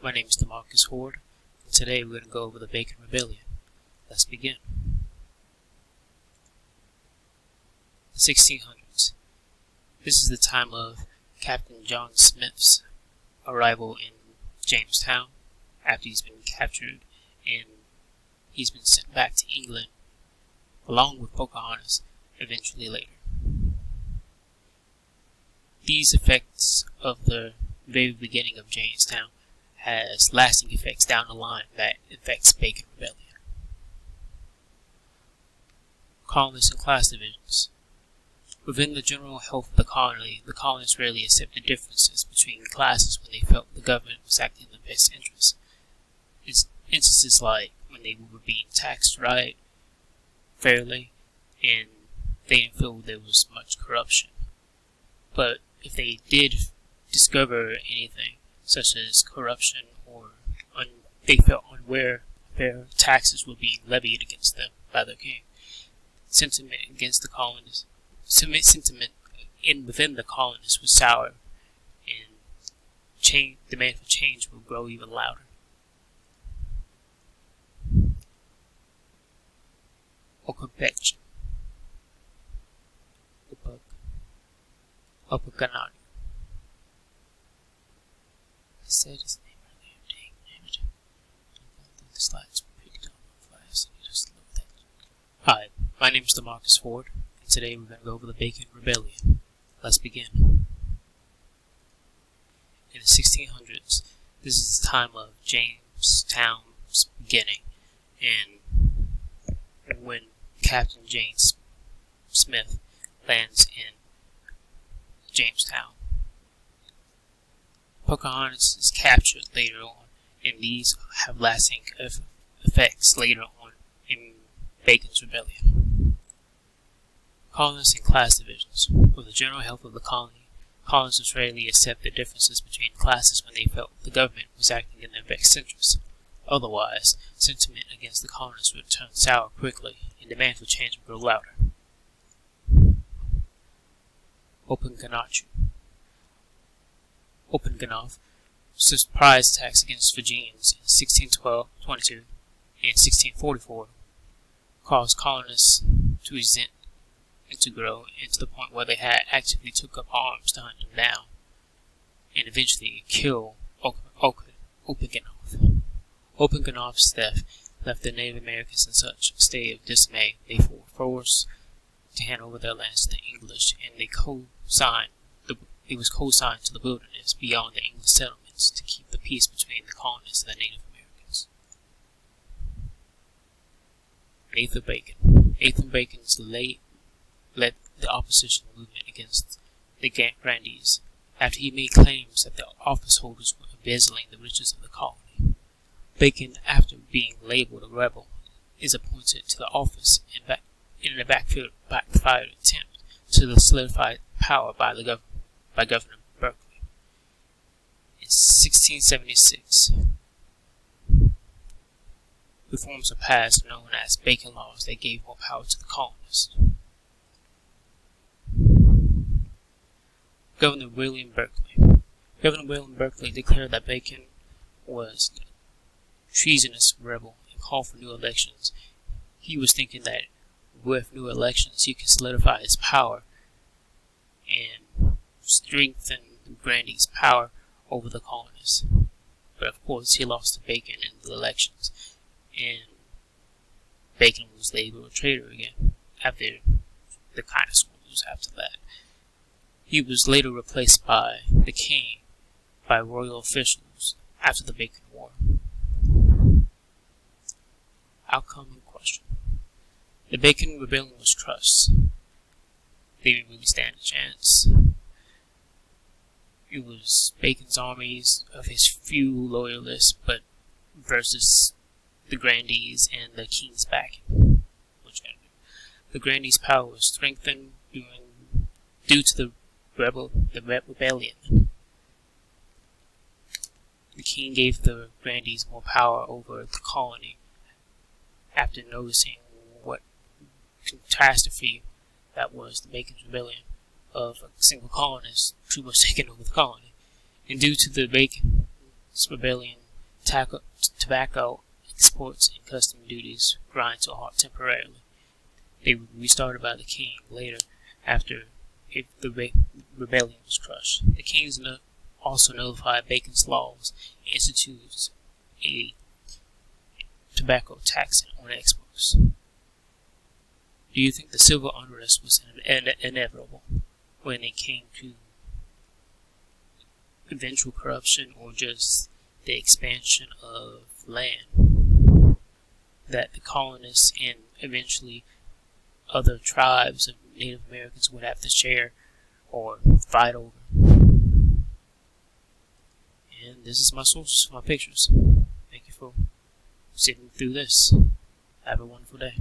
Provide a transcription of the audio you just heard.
My name is Demarcus Ford, and today we're going to go over the Bacon Rebellion. Let's begin. The 1600s. This is the time of Captain John Smith's arrival in Jamestown after he's been captured and he's been sent back to England along with Pocahontas eventually later. These effects of the very beginning of Jamestown has lasting effects down the line that affects Bacon Rebellion. Colonists and class divisions. Within the general health of the colonists rarely accept the differences between classes when they felt the government was acting in the best interest. Instances like when they were being taxed fairly, and they didn't feel there was much corruption. But if they did discover anything, such as corruption, or they felt unaware fair taxes were being levied against them by the king, sentiment against the colonists, sentiment within the colonists was sour, and demand for change will grow even louder. Occupation. Uppercanary. I said his name earlier, dang it. I'm going through the slides, picked up on flash, and just look at that. Hi, my name is Demarcus Ford, and today we're going to go over the Bacon Rebellion. Let's begin. In the 1600s, this is the time of Jamestown's beginning, and when Captain James Smith lands in Jamestown, Pocahontas is captured later on, and these have lasting effects later on in Bacon's Rebellion. Colonists and class divisions. For the general health of the colonists rarely accept the differences between classes when they felt the government was acting in their best interest. Otherwise, sentiment against the colonists would turn sour quickly, and demand for change would grow louder. Openganoff, surprise attacks against Virginians in 1622 and 1644 caused colonists to resent and to grow, and to the point where they had actively took up arms to hunt them down and eventually kill Openganoff. Openganoff's death left the Native Americans in such a state of dismay they were forced to hand over their lands to the English, and it was co-signed to the wilderness beyond the English settlements to keep the peace between the colonists and the Native Americans. Nathan Bacon. Nathan Bacon led the opposition movement against the grandees after he made claims that the office holders were embezzling the riches of the colony. Bacon, after being labeled a rebel, is appointed to the office in a backfired attempt to solidify power by Governor Berkeley. In 1676, reforms were passed known as Bacon Laws that gave more power to the colonists. Governor William Berkeley. Governor William Berkeley declared that Bacon was a treasonous rebel and called for new elections. He was thinking that with new elections he could solidify his power and strengthen the grandees' power over the colonists. But of course he lost to Bacon in the elections, and Bacon was labeled a traitor again after the kind of schools after that. He was later replaced by the king by royal officials after the Bacon War. Outcome in question. The Bacon Rebellion was crushed. They didn't really stand a chance. It was Bacon's armies of his few loyalists, but versus the grandees and the king's backing. The grandees' power was strengthened due to the rebellion. The king gave the grandees more power over the colony after noticing what catastrophe that was the Bacon's Rebellion of a single colonist pretty much taking over the colony. And due to the Bacon's Rebellion tobacco exports and custom duties grind to a halt temporarily. They were restarted by the king later after the rebellion was crushed. The kings also notified Bacon's laws and instituted a tobacco tax on exports. Do you think the civil unrest was inevitable when it came to eventual corruption, or just the expansion of land that the colonists and eventually other tribes of Native Americans would have to share or fight over? And this is my sources for my pictures. Thank you for sitting through this. Have a wonderful day.